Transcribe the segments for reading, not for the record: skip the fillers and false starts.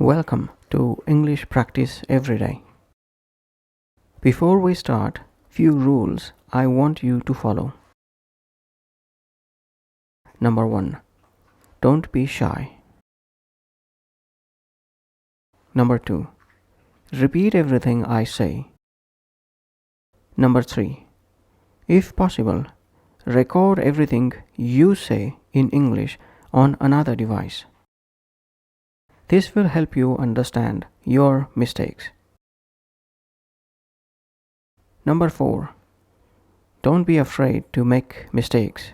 Welcome to English Practice Everyday. Before we start, few rules I want you to follow. Number 1. Don't be shy. Number 2. Repeat everything I say. Number 3. If possible, record everything you say in English on another device. This will help you understand your mistakes. Number 4. Don't be afraid to make mistakes.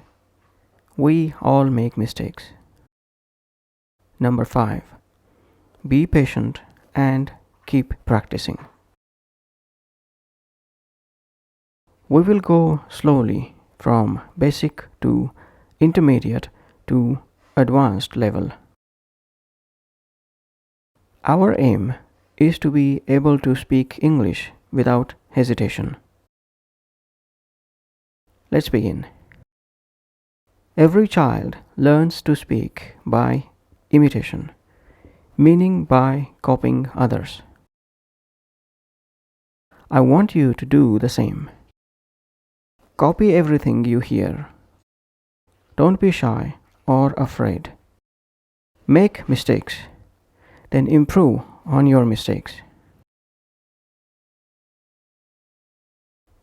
We all make mistakes. Number 5. Be patient and keep practicing. We will go slowly from basic to intermediate to advanced level. Our aim is to be able to speak English without hesitation. Let's begin. Every child learns to speak by imitation, meaning by copying others. I want you to do the same. Copy everything you hear. Don't be shy or afraid. Make mistakes, then improve on your mistakes.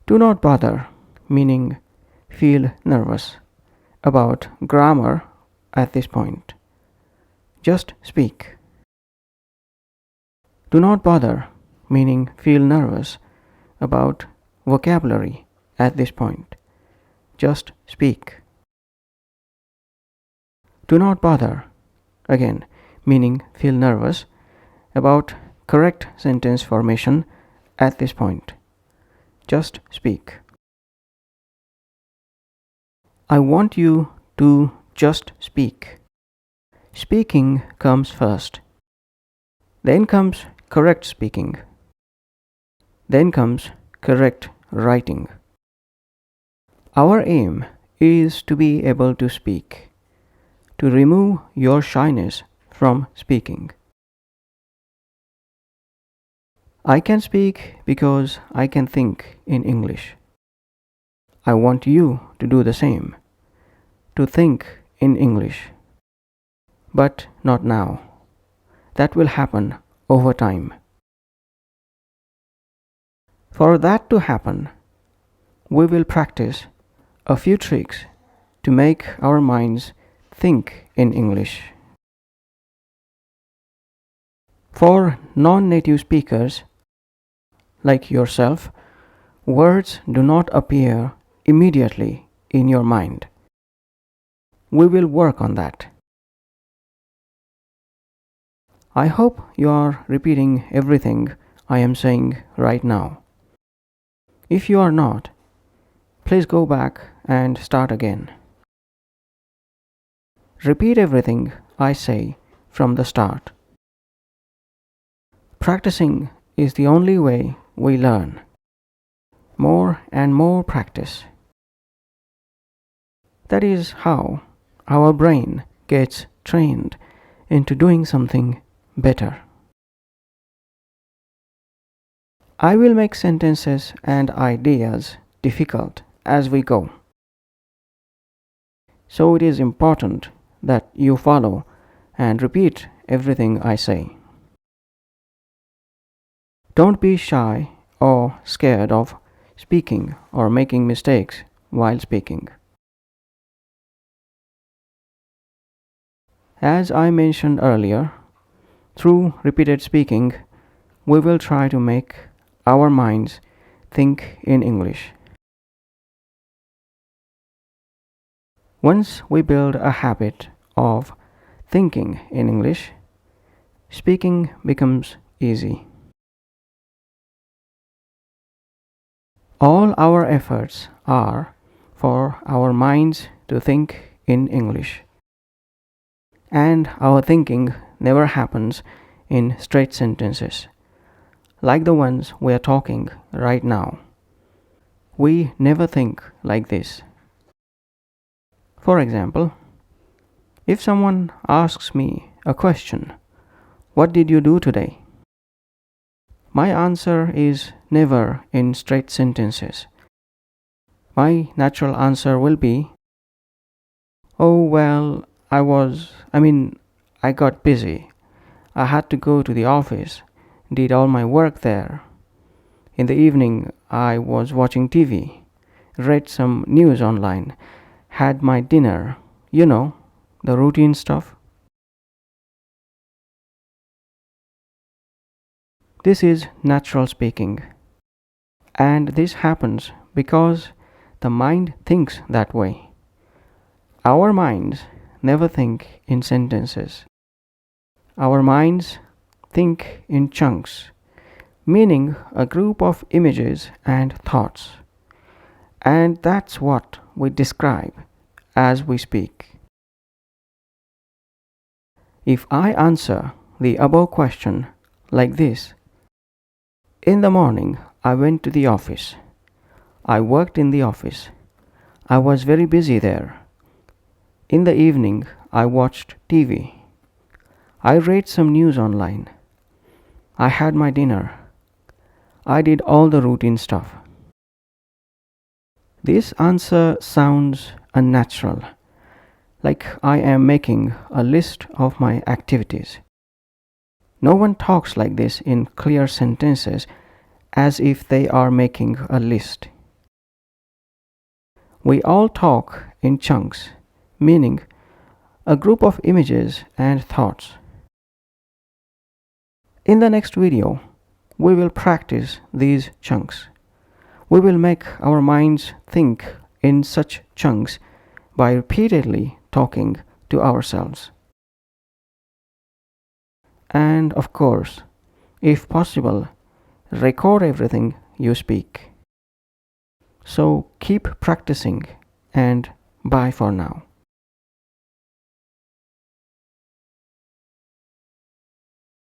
Do not bother, meaning feel nervous about grammar at this point. Just speak. Do not bother, meaning feel nervous about vocabulary at this point. Just speak. Do not bother, again, meaning feel nervous about correct sentence formation at this point. Just speak. I want you to just speak. Speaking comes first. Then comes correct speaking. Then comes correct writing. Our aim is to be able to speak, to remove your shyness from speaking. I can speak because I can think in English. I want you to do the same, to think in English. But not now. That will happen over time. For that to happen, we will practice a few tricks to make our minds think in English. For non-native speakers, like yourself, words do not appear immediately in your mind. We will work on that. I hope you are repeating everything I am saying right now. If you are not, please go back and start again. Repeat everything I say from the start. Practicing is the only way we learn. More and more practice. That is how our brain gets trained into doing something better. I will make sentences and ideas difficult as we go. So it is important that you follow and repeat everything I say. Don't be shy or scared of speaking or making mistakes while speaking. As I mentioned earlier, through repeated speaking, we will try to make our minds think in English. Once we build a habit of thinking in English, speaking becomes easy. All our efforts are for our minds to think in English. And our thinking never happens in straight sentences, like the ones we are talking right now. We never think like this. For example, if someone asks me a question, What did you do today? My answer is never in straight sentences. My natural answer will be, oh, well, I got busy. I had to go to the office, did all my work there. In the evening, I was watching TV, read some news online, had my dinner. You know, the routine stuff. This is natural speaking. And this happens because the mind thinks that way. Our minds never think in sentences. Our minds think in chunks, meaning a group of images and thoughts. And that's what we describe as we speak. If I answer the above question like this: in the morning, I went to the office. I worked in the office. I was very busy there. In the evening, I watched TV. I read some news online. I had my dinner. I did all the routine stuff. This answer sounds unnatural, like I am making a list of my activities. No one talks like this in clear sentences as if they are making a list. We all talk in chunks, meaning a group of images and thoughts. In the next video, we will practice these chunks. We will make our minds think in such chunks by repeatedly talking to ourselves. And of course, if possible, record everything you speak. So keep practicing and bye for now.